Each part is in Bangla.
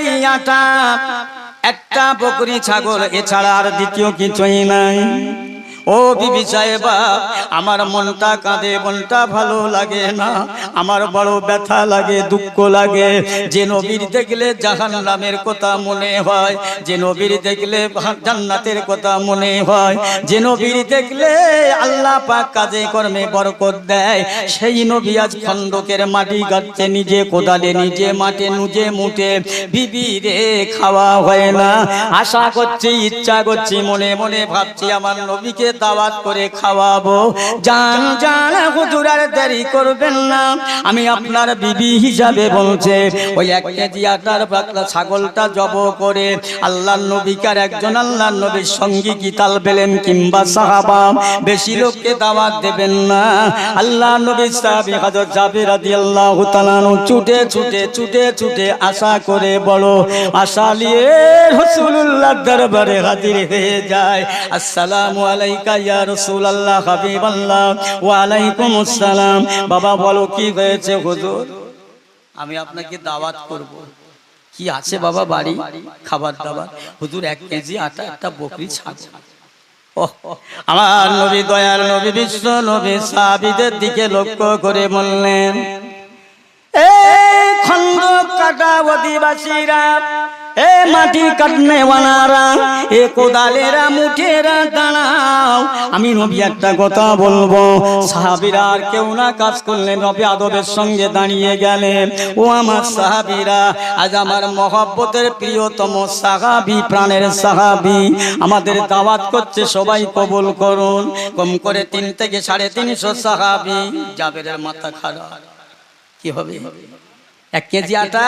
কেজি আটা, একটা বকরি ছাগল, এছাড়া আর দ্বিতীয় কিছুই নাই। ও বিবি সাহেবা, আমার মনটা কাঁদে, মনটা ভালো লাগে না, আমার বড় ব্যথা লাগে, দুঃখ লাগে। যে নবীর দেখলে জাহান্নামের কথা মনে হয়, যে নবীর দেখলে জান্নাতের কথা মনে হয়, যে নবীর দেখলে আল্লাহ পাক কাজে কর্মে বরকত দেয়, সেই নবী আজ খন্দকের মাটি গাচ্ছে নিজে কোদালে, নিজে মাঠে, নিজে মুঠে। বিবি রে, খাওয়া হয় না। আশা করছি, ইচ্ছা করছি, মনে মনে ভাবছি আমার নবীকে দাওয়াত করে খাওয়াবো। জান জান হুজুর, আর দেরি করবেন না, আমি আপনার বিবি হিসাবে বলছে ওই 1 কেজি আটার পাতলা ছাগলটা জব করে আল্লাহর নবীকার একজন আল্লাহর নবীর সঙ্গী কি তাল বেলেন কিংবা সাহাবা, বেশি লোককে দাওয়াত দেবেন না। আল্লাহ নবীর সাহাবী হযরত জাবের রাদিয়াল্লাহু তাআলা ছুটে ছুটে ছুটে ছুটে আশা করে, বড় আশা নিয়ে রাসূলুল্লাহর দরবারে হাজির হয়ে যায়। আসসালামু আলাইকা ইয়া রাসূলুল্লাহ, হাবিবাল্লাহ। ওয়া আলাইকুমুস সালাম। বাবা বলো কি হয়েছে হুজুর? আমি আপনাকে দাওয়াত করব। কি আছে বাবা বাড়ি? খাবার দাবার। হুজুর 1 কেজি আটা, একটা বকরি ছাগল। আমার নবী, দয়াল নবী, বিশ্ব নবী সাহাবীদের দিকে লক্ষ্য করে বললেন, এই খন্দক কাটা অধিবাসীরা, এ মাটি কাটনে ওয়ালারা, এ কোদালেরা, মুঠেরা, দাঁড়াও, আমি নবী একটা কথা বলবো। সাহাবীরা আর কেউ না কাজ করলেন, নবী আদবের সঙ্গে দাঁড়িয়ে গেলেন। ও আমার সাহাবীরা, আজ আমার মহব্বতের প্রিয়তম সাহাবী, প্রাণের সাহাবী আমাদের দাওয়াত করছে, সবাই কবুল করুন। কম করে 3 থেকে 350 সাহাবী। জাবেরের মাথা খারাপ, কি হবে? 1 কেজি আটা,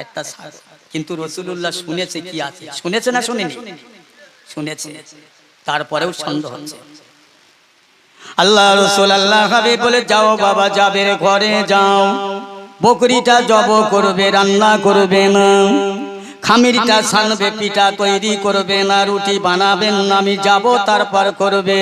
একটা ছাগল। কিন্তু রাসূলুল্লাহ শুনেছে কি আছে, শুনেছে না শুনেনি? শুনেছে, তারপরেও সন্দেহ হচ্ছে। আল্লাহ রাসূল, আল্লাহ হাবিব বলে, যাও বাবা, জাবের ঘরে যাও, বকরিটা জব করবে, রান্না করবে না, খামিরটা ছানবে, পিঠা তৈরি করবে না, রুটি বানাবেন না, আমি যাব তারপর করবে।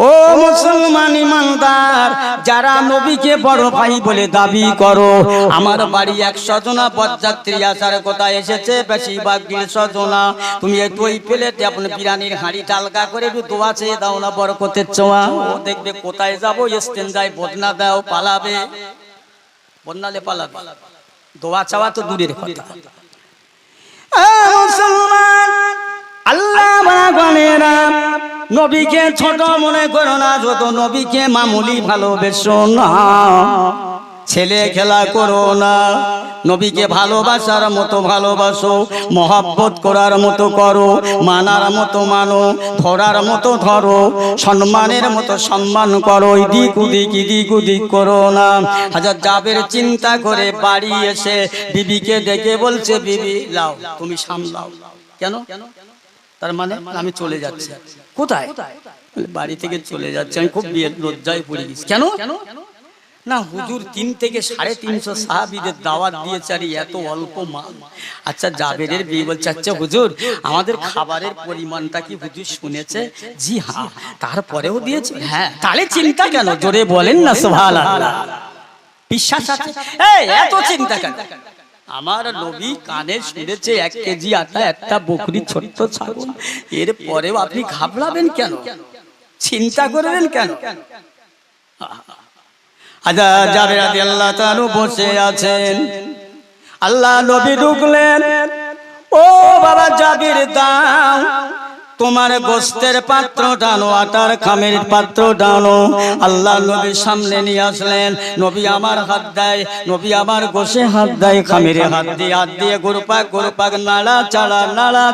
ও মুসলমান ইমানদার, যারা নবীকে বড় ভাই বলে দাবি করো, আমার বাড়ি 100 জনা বরযাত্রী আসার কথা এসেছে, বেশিরভাগ 150 জনা। তুমি একটু ওই প্লেটে আপনি বিরিয়ানির হাঁড়ি ডালকা করে একটু দোয়া চেয়ে দাও না, বরকতের ছোঁয়া। ও দেখবে কোথায় যাবো, ইস্তেঞ্জায় বদনা দাও, পালাবে, বদনালে পালাবে। দোয়া চাওয়া তো দূরের কথা। মুসলমান, আল্লাহ বাগানেরা, নবীকে ছোট মনে করো না, যত নবীকে মামুলি ভালোবেসো না, ছেলে খেলা করো না, নবীকে ভালোবাসার মতো ভালোবাসো, মহব্বত করার মতো করো, মানার মতো মানো, ধরার মতো ধরো, সম্মানের মতো সম্মান করো, এদিক উদিক করো না। হযরত জাবের চিন্তা করে বাড়ি এসে বিবিকে ডেকে বলছে, বিবি লাও, তুমি সামলাও। কেন? তার মানে আমি চলে যাচ্ছি। কোথায়? বাড়ি থেকে চলে যাচ্ছে, আমি খুব লজ্জায় পড়ে গেছি। কেন? না হুজুর 3 থেকে 350 সাহাবীদের দাওয়াত দিয়েছে, আর এত অল্প মাল। আচ্ছা জাবেরের বিয়ে বলছে, আচ্ছা হুজুর আমাদের খাবারের পরিমাণটা কি হুজুর শুনেছে? জি হ্যাঁ। তারপরেও দিয়েছে? হ্যাঁ। তাহলে চিন্তা কেন? জোরে বলেন না সুবহানাল্লাহ। বিশ্বাস আছে? এই এত চিন্তা কেন? আমার নবী কানে শুনেছে 1 কেজি আটা, একটা বকরি, ছোট্ট ছাগল, এর পরেও আপনি ঘাবড়াবেন কেন? চিন্তা করবেন কেন? আজা জাবের রাদিয়াল্লাহু তাআলা বসে আছেন, আল্লাহ নবী ঢুকলেন। ও বাবা জাবির, দাও তোমার গোস্তের পাত্র টানো, আটার খামের পাত্র টানো। আল্লাহ নবীর সামনে নিয়ে আসলেন। নবী আমার হাত দেয়, নবী আমার গোশে হাত দেয়, খামেরে হাত দিয়ে গোরপাক নাড়া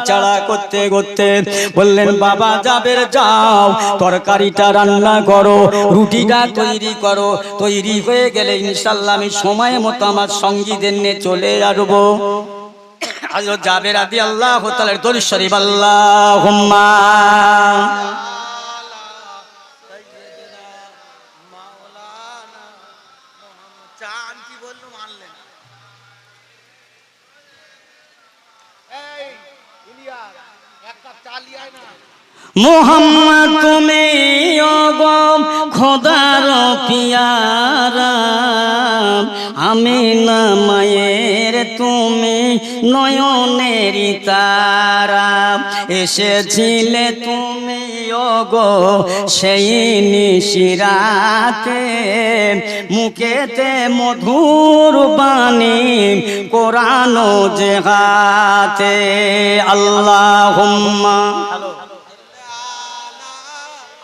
চাড়া করতে করতে বললেন, বাবা জাবের যাও, তরকারিটা রান্না করো, রুটিটা তৈরি করো, তৈরি হয়ে গেলে ইনশাআল্লাহ আমি সময় মতো আমার সঙ্গীদের নিয়ে চলে আসবো। হযরত জাবের রাদিয়াল্লাহু তাআলার দরুদ শরীফ, আল্লাহুম্মা সাইয়্যিদিনা মাওলানা চান কি বললো মানলে না। এই ইলিয়াস এক কাপ চা লিয়ায় না। মুহাম্মদ তুমি ওগো খোদার পিয়ারা, আমিনা মায়ের তুমি নয়নেরি তারা, এসেছিলে তুমি ওগো সেই নিশিরাতে, মুখেতে মধুর বাণী কোরআন যে হাতে। আল্লাহুম্মা,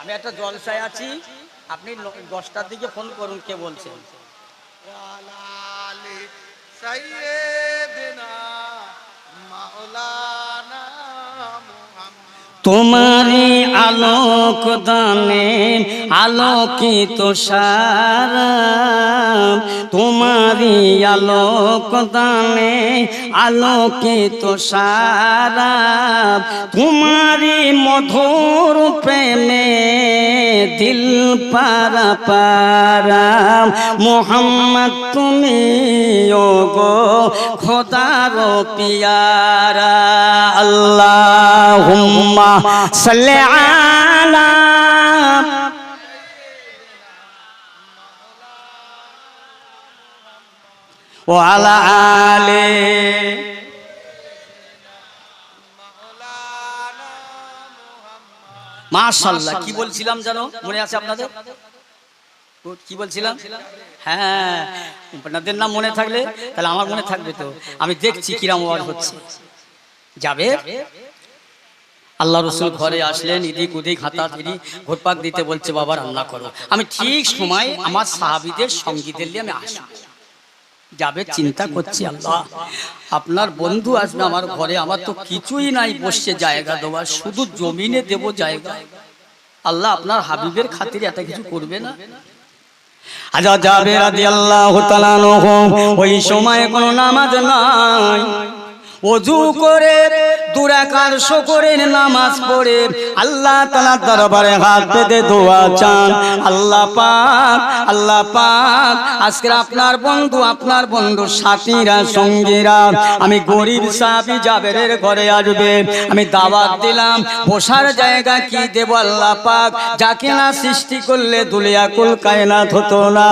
আমি একটা জলসায় আছি, আপনি 10টার দিকে ফোন করুন, কে বলছেন? তোমারি আলোক দানে আলোকিত সারা, তোমারি আলোক দানে আলোকিত সারা, তোমারি মধুর প্রেমে দিল পারা পারা, মোহাম্মদ তুমি ওগো খোদার পিয়ারা। আল্লাহুম্মা সাল্লি আলা ওয়া আলা আলি। মাশাআল্লাহ, কি বলছিলাম জানো, মনে আছে আপনাদের? কি বলছিলাম? হ্যাঁ, আপনাদের নাম মনে থাকলে তাহলে আমার মনে থাকবে। তো আমি দেখছি কিরাম ওয়াজ হচ্ছে। যাবে আল্লাহ রসুল ঘরে আসলেন, এদিক ওদিক হাতাহাতি ঘোরপাক দিতে বলছে, বাবা রান্না করো। আমি ঠিক সময় আমার সাহাবীদের সঙ্গীদের নিয়ে আমি আসি। যাবে চিন্তা করছি, আল্লাহ আপনার বন্ধু আসবে আমার ঘরে, আমার তো কিছুই নাই বসে জায়গা দেওয়ার, শুধু জমিনে দেব জায়গা। আল্লাহ আপনার হাবিবের খাতিরে এত কিছু করবে না? হাজরত জাবের রাদিয়াল্লাহু তাআলা আনহু ওই সময় কোনো নামাজ নাই, ওযু করে দুরাকাত শুকরের নামাজ পড়ে আল্লাহ তাআলার দরবারে হাত পেতে দোয়া চান, আল্লাহ পাক, আল্লাহ পাক আজকে আপনার বন্ধু সাথীরা সঙ্গীরা, আমি গরিব সাহাবী জাবেরের ঘরে আসবে, আমি দাওয়াত দিলাম, বসার জায়গা কি দেব আল্লাহ পাক, যাকে না সৃষ্টি করলে দুনিয়া কুল কায়নাত হতো না,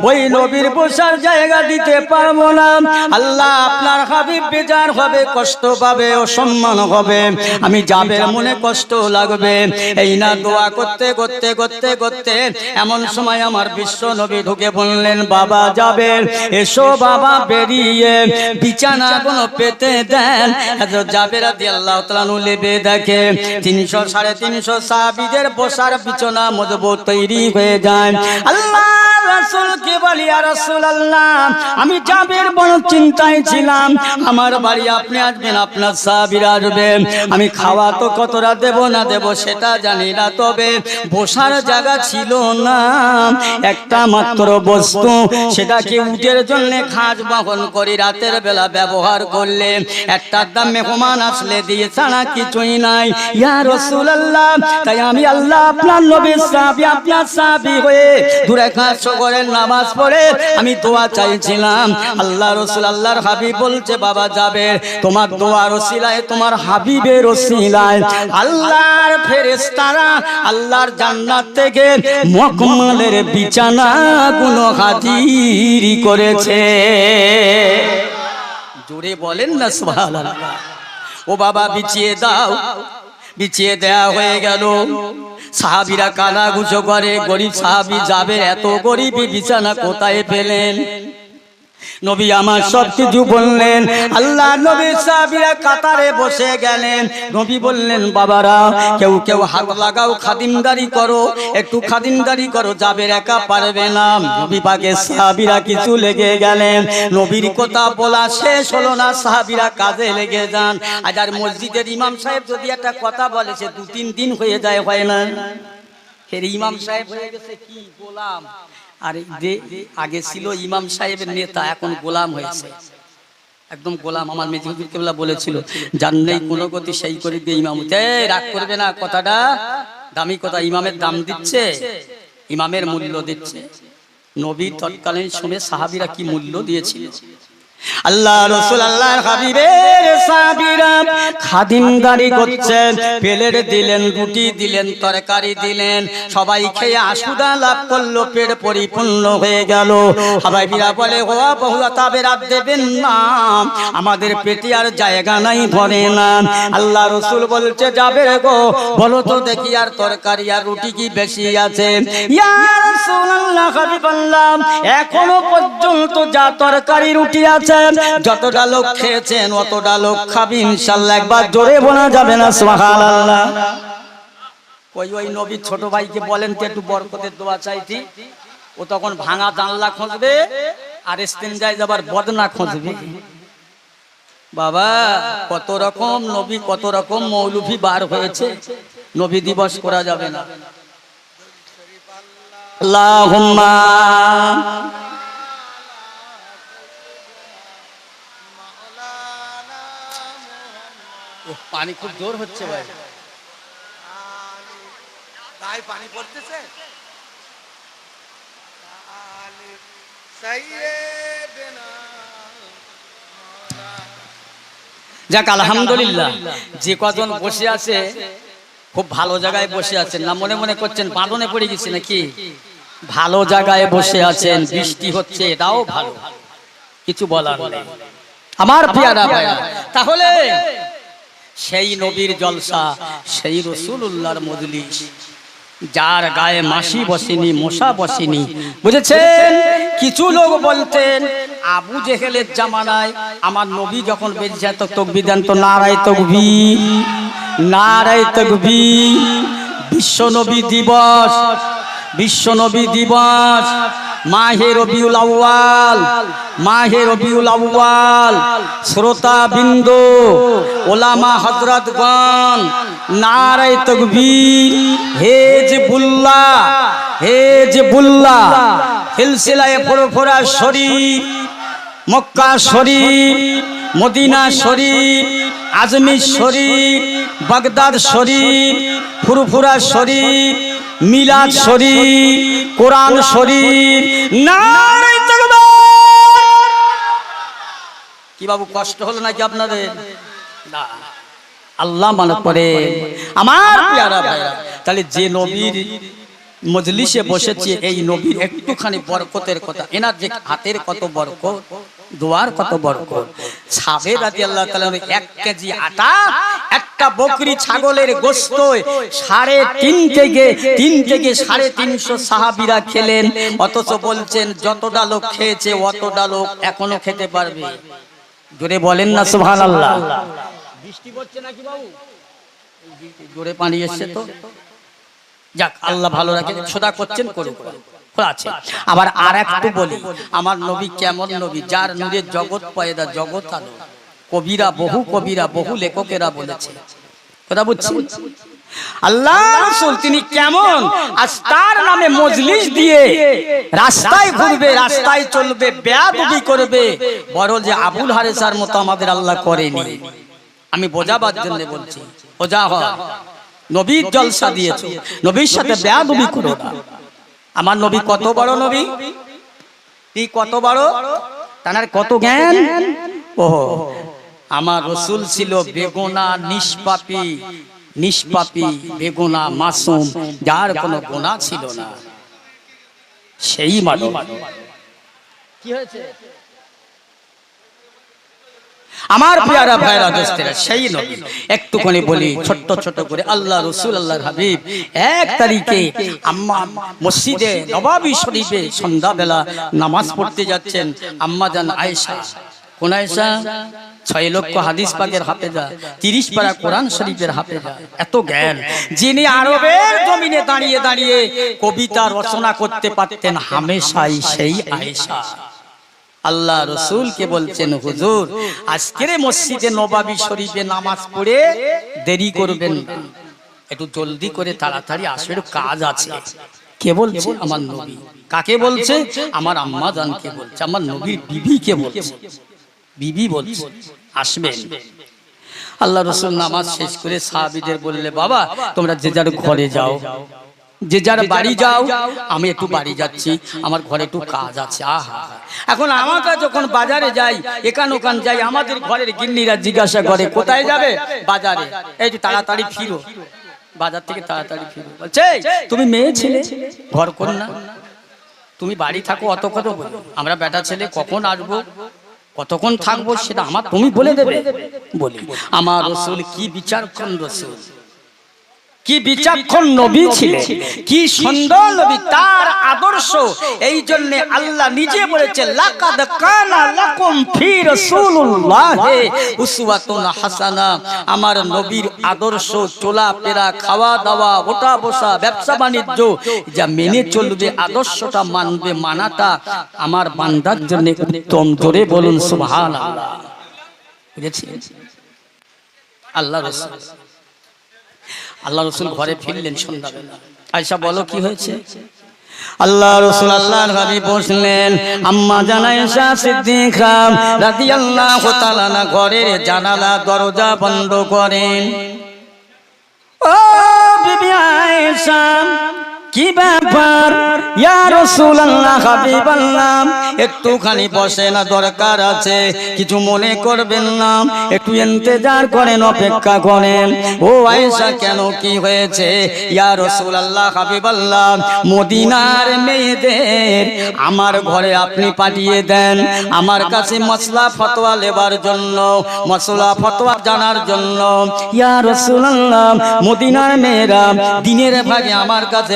ওই নবীর বসার জায়গা দিতে পারবো না। আল্লাহ আপনার হাবিব বেজার হবে, কষ্ট পাবে, অসম্মান হবে, আমি জাবের মনে কষ্ট লাগবে। এই না দোয়া করতে করতে করতে করতে এমন সময় আমার বিশ্ব নবী ঢুকে বললেন, বাবা জাবের এসো বাবা, বেরিয়ে বিছানা কোনো পেতে দেন। হযরত জাবের রাদিয়াল্লাহু তাআলা লেবে দেখে 300 350 সাহাবীদের বসার বিছানা মজবুত তৈরি হয়ে যায়। আল্লাহ রাসূলকে বলি, ইয়া রাসূলুল্লাহ আমি জাবের বড় চিন্তায় ছিলাম, আমার বাড়ি আপনি আসবেন, আপনার সাহাবীরা আসবেন, আমি খাওয়া তো কতটা দেব না দেব সেটা জানি না, তবে বসার জায়গা ছিল না, একটা মাত্র বস্তু, সেটাকে উটের জন্য খাজ বহন করে রাতের বেলা ব্যবহার করলে, একটা দাম মেহমান আসলে দিয়ে ছাড়া কিছুই নাই। ইয়া রাসূলুল্লাহ তাই আমি আল্লাহ আপনার নবীর সাহাবী, আপনার সাহাবী হয়ে দুরাকাত শুকরের নামাজ পড়ে আমি দোয়া চাইছিলাম। আল্লাহ রাসূল, আল্লাহর হাবিব বলছে, বাবা জাবের তোমার দোয়ার ওসিলায়, তোমার হাবিবের ওসিলায় আল্লাহর ফেরেশতারা আল্লাহর জান্নাত থেকে মকমলের বিছানা গুলো হাজির করেছে। জোরে বলেন না সুবহানাল্লাহ। ও বাবা বিছিয়ে দাও, বিছিয়ে দেয়া হয়ে গেল। সাহাবীরা কানাঘুষো করে, গরিব সাহাবী যাবে, এত গরিবী বিছানা কোথায় পেলেন? নবী আমার সব কিছু বললেন। আল্লাহ নবীর সাহাবীরা কাতারে বসে গেলেন। নবী বললেন, বাবারা কেউ কেউ হাত লাগাও, খাদিমদারি করো, একটু খাদিমদারি করো, জাবের একা পারবে না। নবী পাকের সাহাবীরা কিছু লেগে গেলেন। নবীর কথা বলা শেষ হলো না, সাহাবীরা কাজে লেগে যান। আজ আর মসজিদের ইমাম সাহেব যদি একটা কথা বলে, সে 2-3 দিন হয়ে যায়, হয় না? ফের ইমাম সাহেব হয়ে গেছে কি গোলাম। আর আগে ছিল ইমাম সাহেবের নেতা, এখন গোলাম হয়েছে, একদম গোলাম। আমার মেজি হুজুর কেবলা বলেছিল, যার নেই কোনো গতি সেই করে দিয়ে ইমাম। রাগ করবে না, কথাটা দামি কথা, ইমামের দাম দিচ্ছে, ইমামের মূল্য দিচ্ছে। নবী তৎকালীন সময়ে সাহাবীরা কি মূল্য দিয়েছিল। আল্লাহ রাসূল আল্লাহর হাবিবের সাহাবীরা খাদিমদারি করছেন, প্লেট দিলেন, রুটি দিলেন, তরকারি দিলেন, সবাই খেয়ে আশুদা লাভ করলো, পেট পরিপূর্ণ হয়ে গেল। হাবাইবিরা বলে ও বহুয়া তবে রাত দেবেন না, আমাদের পেটে আর জায়গা নাই, ভরে না। আল্লাহ রাসূল বলছে যাবে গো, বলো তো দেখি আর তরকারি আর রুটি কি বেশি আছে? ইয়া রাসূলুল্লাহ হাবিবাল্লাহ, এখনো পর্যন্ত যা তরকারি রুটি আছে যতটা লোক খেয়েছেন অতটা লোক খাবি ইনশাআল্লাহ। একবার জোরে বলা যাবে না সুবহানাল্লাহ? ওই নবীর ছোট ভাইকে বলেন তো একটু বরকতের দোয়া চাইতি। ও তখন ভাঙা জানলা খুঁজবে আর ইস্তেঞ্জায় যাবার বদনা খুঁজবে। বাবা কত রকম নবী, কত রকম মৌলভী বার হয়েছে, নবী দিবস করা যাবে না। আল্লাহুম্মা পানি খুব জোর হচ্ছে ভাই, তাই পানি পড়তেছে। যাক আলহামদুলিল্লাহ, যে কজন বসে আছে খুব ভালো জায়গায় বসে আছেন না, মনে মনে করছেন বাঁধনে পড়ে গেছে নাকি? ভালো জায়গায় বসে আছেন, বৃষ্টি হচ্ছে, এটাও ভালো, কিছু বলার নেই আমার প্রিয়রা ভাই। তাহলে সেই নবীর জলসা, সেই রাসূলুল্লাহর মজলিস, যার গায়ে মাছি বসেনি, মশা বসেনি, বুঝেছেন? কিছু লোক বলতেন আবু জেহেলের জামানায় আমার নবী যখন বেরিয়ে যেত তাকবীর দেন তো, নারায়ে তাকবীর, নারায়ে তাকবীর। বিশ্ব নবী দিবস, বিশ্ব নবী দিবস, মাহে রবিউল আউয়াল, মাহে রবিউল আউয়াল, শ্রোতা বিন্দু, ওলামা হযরতগণ, নারায়ে তাকবীর, হিজবুল্লাহ, হিজবুল্লাহ, সিলসিলায়ে ফুরফুরা শরীফ, মক্কা শরীফ, মদিনা শরীফ, আজমির শরীফ, বাগদাদ শরীফ, ফুরফুরা শরীফ, মিলাদ শরীফ, কোরআন শরীফ, নারায়ে তাকবীর। কি বাবু কষ্ট হলো নাকি আপনাদের? না, আল্লাহ মানা করে আমার প্রিয়রা ভাইরা। তাহলে যে নবীর মজলিসে বসেছি, এই নবীর একটুখানি বরকতের কথা, এনার যে হাতের কত বরকত, দোয়ার কত বরকত। সাবের রাদিয়াল্লাহু তাআলা 1 কেজি আটা, একটা বকরি ছাগলের গোশত 3.5 থেকে 350 সাহাবীরা খেলেন, অথচ বলছেন যতটা লোক খেয়েছে অতটা লোক এখনো খেতে পারবে। জোরে বলেন না সুবহানাল্লাহ? বৃষ্টি পড়ছে নাকি বাবু? জোরে পানি এসছে তো, যাক আল্লাহ ভালো রাখে, সদা করছেন করুক আছে। আবার আর একটু বলি, আমার নবী কেমন নবী, যার নূরে জগৎ পয়দা, জগৎ আলো। কবিরা, বহু কবিরা, বহু লেখকেরা বলেছে, কথা বুঝছেন? আল্লাহ রাসূল তিনি কেমন, আজ তার নামে মজলিস দিয়ে রাস্তায় ঘুরবে, রাস্তায় চলবে, বেয়াদবি করবে, বড় যে আবুল হারেসার মতো আমাদের আল্লাহ করেনি। আমি বোঝাবার জন্য বলছি, বোঝা হয়। নবীর জলসা দিয়েছো, নবীর সাথে বেয়াদবি করো না। আমার নবী কত বড় নবী, এই কত বড়, তার কত জ্ঞান। ওহো, আমার রাসূল ছিল বেগুনা, নিষ্পাপী, নিষ্পাপী, বেগুনা, মাসুম, যার কোনো গুনাহ ছিল না, সেই মানব। কি হয়েছে আমার প্রিয়রা ভাইরা দোস্তেরা, সেই নবী। একটুখানি বলি ছোট্ট ছোট করে, আল্লাহ রাসূল আল্লাহর হাবিব 1 তারিখে আম্মা মসজিদে নববী শরীফে সন্ধ্যাবেলা নামাজ পড়তে যাচ্ছেন। আম্মা জান আয়েশা, কোন আয়েশা? 6 লক্ষ হাদিস পাকের হাফেজা, 30 পারা কোরআন শরীফের হাফেজা, এত জ্ঞান, যিনি আরবের জমিনে দাঁড়িয়ে দাঁড়িয়ে কবিতা রচনা করতে পারতেন হামেশাই, সেই আয়েশা। আল্লাহ রাসূলকে বলছেন, হুজুর আজকের মসজিদে নববী শরীফে নামাজ পড়ে দেরি করবেন না, একটু জলদি করে তাড়াতাড়ি আসবেন, কাজ আছে। কে বলছে? আমার নবী। কাকে বলছে? আমার আম্মা জানকে বলছে, আমার নবীর বিবিকে বলছে, বিবি বলছে আসবেন। আল্লাহ রাসূল নামাজ শেষ করে সাহাবীদের বললে, বাবা তোমরা যে যার ঘরে যাও, যে যার বাড়ি যাও, আমি একটু বাড়ি যাচ্ছি, আমার ঘরে একটু কাজ আছে। আহা, এখন আমরা যখন বাজারে যাই, এখান ওখান যাই, আমাদের ঘরের গিন্নিরা জিজ্ঞাসা করে কোথায় যাবে? বাজারে। এই যে তাড়াতাড়ি ফিরো, বাজার থেকে তাড়াতাড়ি ফিরো। বলছে তুমি মেয়ে ছেলে, ঘর কর না, তুমি বাড়ি থাকো, অত কত বলো। আমরা বেটা ছেলে কখন আসবো, কতক্ষণ থাকবো, সেটা আমার তুমি বলে দেবে। বলি আমার রাসূল কি বিচক্ষণ রাসূল, কি বিচক্ষণ নবী ছিলেন, কি সুন্দর নবী, তার আদর্শ। এই জন্য আল্লাহ নিজে বলেছে লাকাদ কানা লাকুম ফি রাসূলিল্লাহি উসওয়াতুন হাসানা। আমার নবীর আদর্শ, চলাফেরা, খাওয়া দাওয়া, ওঠা বসা, ব্যবসা বাণিজ্য যা মেনে চলবে, আদর্শটা মানবে, মানাটা আমার বান্দার জন্য উত্তম। জোরে বলুন সুবহানাল্লাহ। বুঝেছেন? আল্লাহ রাসূল, আল্লাহ রাসূল ঘরে ফিরলেন সন্ধ্যাবেলা। আয়েশা বলো কি হয়েছে? আল্লাহ রাসূল আল্লাহর হাবিব বসলেন, আম্মা জান আয়েশা সিদ্দিকা রাদিয়াল্লাহু তাআলা আনহা ঘরের জানালা দরজা বন্ধ করেন। ও বিবি আয়েশা, কি ব্যাপার? ইয়া রাসূলুল্লাহ, হাবিবাল্লাহ, একটুখানি বসে না, দরকার আছে, কিছু মনে করবেন না, একটু ইন্তজার করেন, অপেক্ষা করেন। ও আয়েশা, কেন, কি হয়েছে? ইয়া রাসূলুল্লাহ, হাবিবাল্লাহ, মদিনার মেয়েদের আমার ঘরে আপনি পাঠিয়ে দেন, আমার কাছে মাসলা ফতোয়া নেবার জন্য, মাসলা ফতোয়া জানার জন্য। ইয়া রাসূলুল্লাহ, মদিনার মেয়েরা দিনের ভাগে আমার কাছে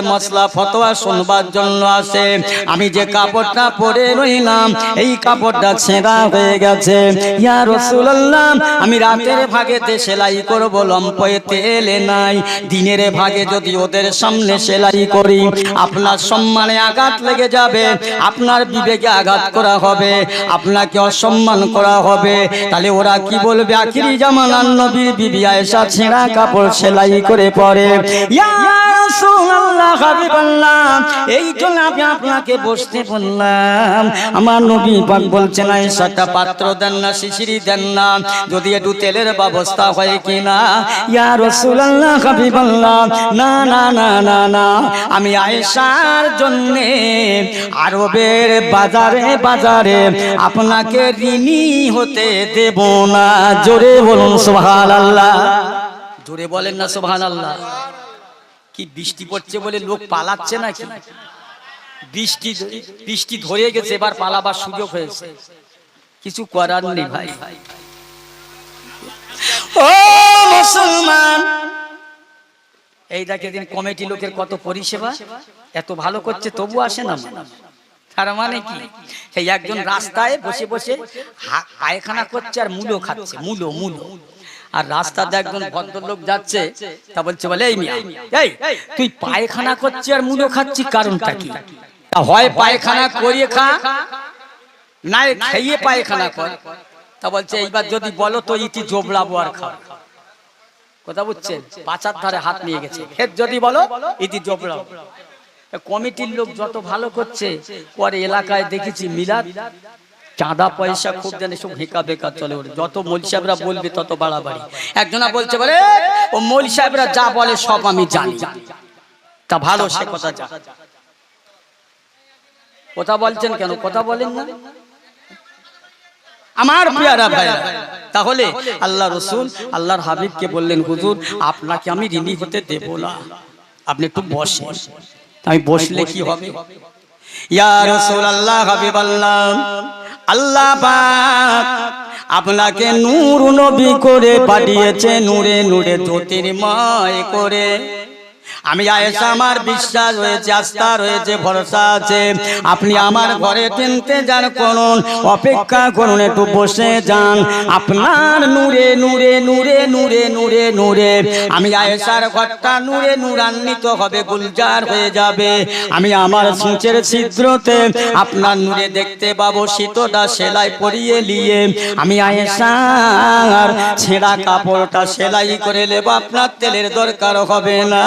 ফতোয়া শুনবার জন্য আসে। আমি যে কাপড়টা পরে রইলাম, এই কাপড়টা ছেঁড়া হয়ে গেছে। ইয়া রাসূলুল্লাহ, আমি রাতের ভাগেতে সেলাই করব, লম্পয়ে তেলে নাই, দিনের ভাগে যদি ওদের সামনে সেলাই করি, আপনার সম্মানে আঘাত লেগে যাবে, আপনার বিবেকে আঘাত করা হবে, আপনাকে অসম্মান করা হবে। তাহলে ওরা কি বলবে? আখিরি জামানার নবীর বিবি আয়েশা ছেঁড়া কাপড় সেলাই করে পরে। ইয়া রাসূলুল্লাহ, হাবিবাল্লাহ, এই জন্য আমি আপনাকে বসতে বললাম। আমার নবী পাক বলছেন, আয়েশাটা পাত্র দেন না, শিশিরি দেন না, যদি একটু তেলের ব্যবস্থা হয় কিনা। ইয়া রাসূলুল্লাহ, হাবিবাল্লাহ, না না না না না, আমি আয়েশার জন্য আরবের বাজারে বাজারে আপনাকে ঋণী হতে দেব না। জোরে বলুন সুবহানাল্লাহ। জোরে বলেন না সুবহানাল্লাহ। কি বৃষ্টি পড়ছে বলে লোক পালাচ্ছে নাকি? বৃষ্টি ধরে গেছে, এবার পালাবার সুযোগ হয়েছে, কিছু করার নেই ভাই। ও মুসলমান, এই দেখে দিন কমিটি লোকের কত পরিষেবা, এত ভালো করছে, তবু আসে না। তার মানে কি? সেই একজন রাস্তায় বসে বসে পায়খানা করছে আর মূলো খাচ্ছে, মূলো মূলো। আর রাস্তাতে একজন ভদ্রলোক যাচ্ছে, তা বলছে, বলে এই মিয়া, এই তুই পায়খানা করছিস আর মুলো খাচ্ছিস, কারণটা কি? তা হয় পায়খানা করিয়ে খা, না খেয়ে পায়খানা কর। তা বলছে, এইবার যদি বলো তো ইতি জোবলাবো আর খাও। কথা বুঝছেন? পাচার ধারে হাত নিয়ে গেছে, ফের যদি বলো ইতি জোবলাবো। কমিটির লোক যত ভালো করছে, পরে এলাকায় দেখেছি মিলাদ চাঁদা পয়সা খুব জানে, সব হেঁকা বেকার চলে ওঠে। যত মৌলভী সাহেবরা বলবে তত বাড়াবাড়ি। একজনা বলছে, বলে ও মৌলভী সাহেবরা যা বলে সব আমি জানি। তা ভালো, সে কথা যা। কথা বলছেন কেন? কথা বলেন না আমার প্রিয়ারা ভাইরা। তাহলে আল্লাহ রাসূল আল্লাহর হাবিবকে বললেন, হুজুর আপনাকে আমি ঋণী হতে দেব না, আপনি একটু বসেন। আমি বসলে কি হবে? ইয়া রাসূলুল্লাহ, হাবিবাল্লাহ, আল্লাহ পাক আপনাকে নূর নবী করে পাঠিয়েছে, নূরে নূরে জ্যোতির্ময় করে। আমি আয়েশা, আমার বিশ্বাস রয়েছে, আস্থা রয়েছে, ভরসা আছে, আপনি আমার ঘরে ইন্তজার করুন, অপেক্ষা করুন, একটু বসে যান। আপনার নূরে নূরে নূরে নূরে নূরে নূরে আমি আয়েশার ঘরটা নূরে নূরান্বিত হবে, গুলজার হয়ে যাবে। আমি আমার সূচের ছিদ্রতে আপনার নূরে দেখতে পাবো, শীতটা সেলাই পরিয়ে নিয়ে আমি আয়েশার ছেঁড়া কাপড়টা সেলাই করে নেব, আপনার তেলের দরকার হবে না।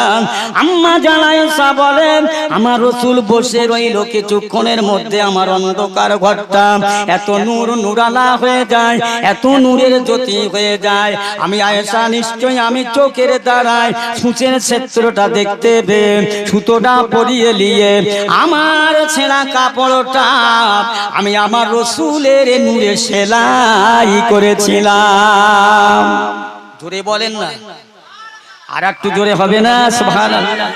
আম্মা জান আয়েশা বলেন আমার রাসূল বসে রইল, কিছুক্ষণের মধ্যে আমার অন্ধকার ঘরটা এত নূর নূরালা হয়ে যায়, এত নূরের জ্যোতি হয়ে যায়। আমি আয়েশা নিশ্চয় আমি চোখের দ্বারায় সূচের ক্ষেত্রটা দেখতে পেয়ে সুতোটা পরিয়ে নিয়ে আমার ছেঁড়া কাপড়টা আমি আমার রাসূলের নূরে সেলাই করেছিলাম। জোরে বলেন না, আর একটু জোরে হবে না? সুবহানাল্লাহ।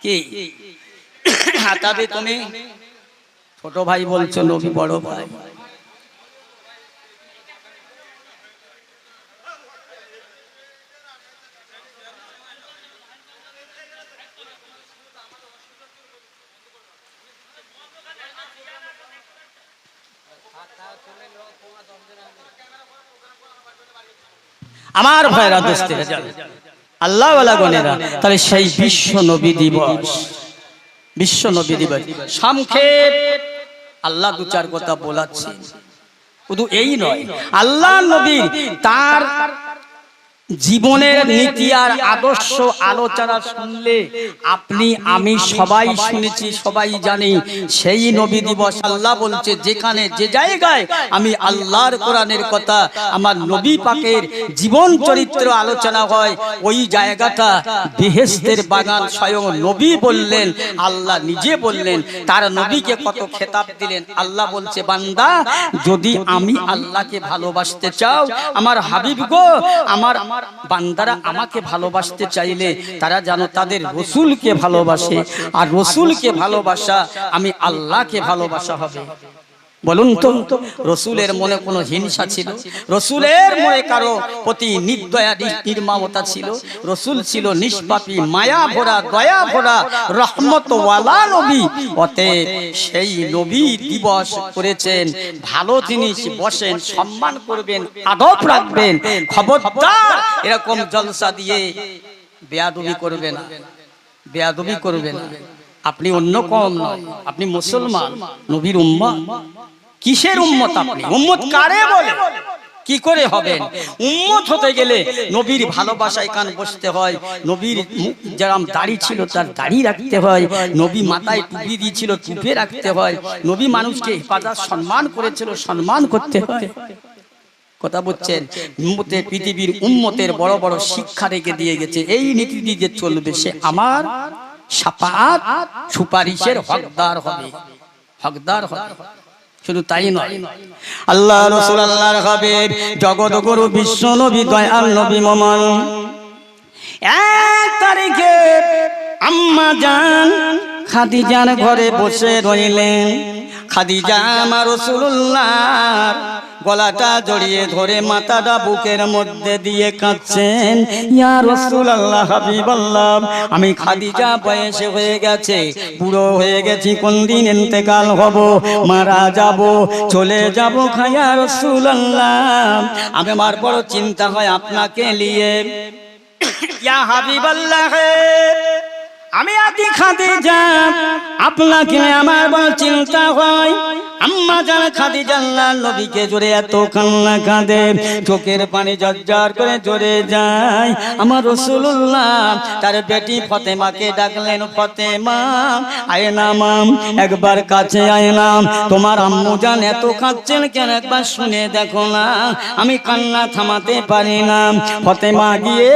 কি হাতাবে তুমি? ছোট ভাই বলছো নবী বড় ভাই। আমার ভাইরা দোস্তেরা যাবে আল্লাহ ওয়ালা গনেরা, তাহলে সেই বিশ্ব নবী দিবস, বিশ্ব নবী দিবস সংক্ষেপ আল্লাহ দু চার কথা বলাচ্ছি। শুধু এই নয়, আল্লাহ নবী তার জীবনের নীতি আর আদর্শ আলোচনা শুনলে আপনি আমি সবাই শুনেছি, সবাই জানি। সেই নবী দিবস আল্লাহ বলছে যেখানে যে জায়গায় আমি আল্লাহর কোরআনের কথা, আমার নবী পাকের জীবন চরিত্র আলোচনা হয়, ওই জায়গাটা বেহেশতের বাগান। স্বয়ং নবী বললেন, আল্লাহ নিজে বললেন, তার নবীকে কত খেতাব দিলেন। আল্লাহ বলছে বান্দা যদি আমি আল্লাহকে ভালোবাসতে চাও, আমার হাবিব গো, আমার বান্দারা আমাকে ভালোবাসতে চাইলে তারা জানো তাদের রাসূলকে ভালোবাসে, আর রাসূলকে ভালোবাসা আমি আল্লাহকে ভালোবাসা হবে। বলুন তো, রাসূলের মনে কোনো হিংসা ছিল? রাসূলের মনে কারো প্রতি নির্দয়া নির্মমতা ছিল? রাসূল ছিল নিষ্পাপী, মায়া ভরা, দয়া ভরা, রহমত ওয়ালা নবী। অতএব সেই নবী দিবস করেছেন, ভালো জিনিস বসেন, সম্মান করবেন, আদব রাখবেন। খবরদার এরকম জলসা দিয়ে বেয়াদবি করবে না, বেয়াদবি করবে না। আপনি অন্য কম নয়, আপনি মুসলমান, নবীর উম্মত। কিসের উম্মত আপনি? উম্মত কারে বলে? কি করে হবেন উম্মত? হতে গেলে নবীর ভালোবাসায় কান বসতে হয়, নবীর যেরকম দাড়ি ছিল তার দাড়ি রাখতে হয়, নবী মাথায় টুপি দিয়েছিল টুপি রাখতে হয়, নবী মানুষকে হেফাজত সম্মান করেছিল, সম্মান করতে হয়। কথা বলছেন, উম্মতের পৃথিবীর উম্মতের বড় বড় শিক্ষা রেখে দিয়ে গেছে। এই নীতি দিয়ে চলবে, সে আমার শাফাআত সুপারিশের হকদার হবে, হকদার হবে। শুধু তাই নয়, আল্লাহ রাসূল আল্লাহর হাবিব জগৎ গুরু বিশ্ব নবী দয়াল নবী মোহাম্মদ 1 তারিখে আম্মা জান খাদিজার ঘরে বসে রইলেন। খাদিজা আমার রাসূলুল্লাহর গলাটা জড়িয়ে ধরে মাথাটা বুকের মধ্যে দিয়ে কাঁদছেন। ইয়া রাসূলুল্লাহ, হাবিবাল্লাহ, আমি খাদিজা বয়সে হয়ে গেছে, বুড়ো হয়ে গেছি, কোন দিন ইন্তেকাল হব, মারা যাব, চলে যাব। ইয়া রাসূলুল্লাহ, আমি আমার বড় চিন্তা হয় আপনাকে নিয়ে। ইয়া হাবিবাল্লাহ, আমি আদি খাদিজা, আপনাকে আমার বড় চিন্তা হয়। আম্মা জান খাদিজা আল্লাহর নবীকে জোরে এত কান্না কাঁদে, চোখের পানি ঝরঝর করে ঝরে যায়। আমার রাসূলুল্লাহ তার বেটি ফাতেমাকে ডাকলেন, ফাতেমা আয় না মাম, একবার কাছে আয় না, তোমার আম্মু জান এত কাঁদছেন কেন, একবার শুনে দেখো না, আমি কান্না থামাতে পারি না। ফাতেমা গিয়ে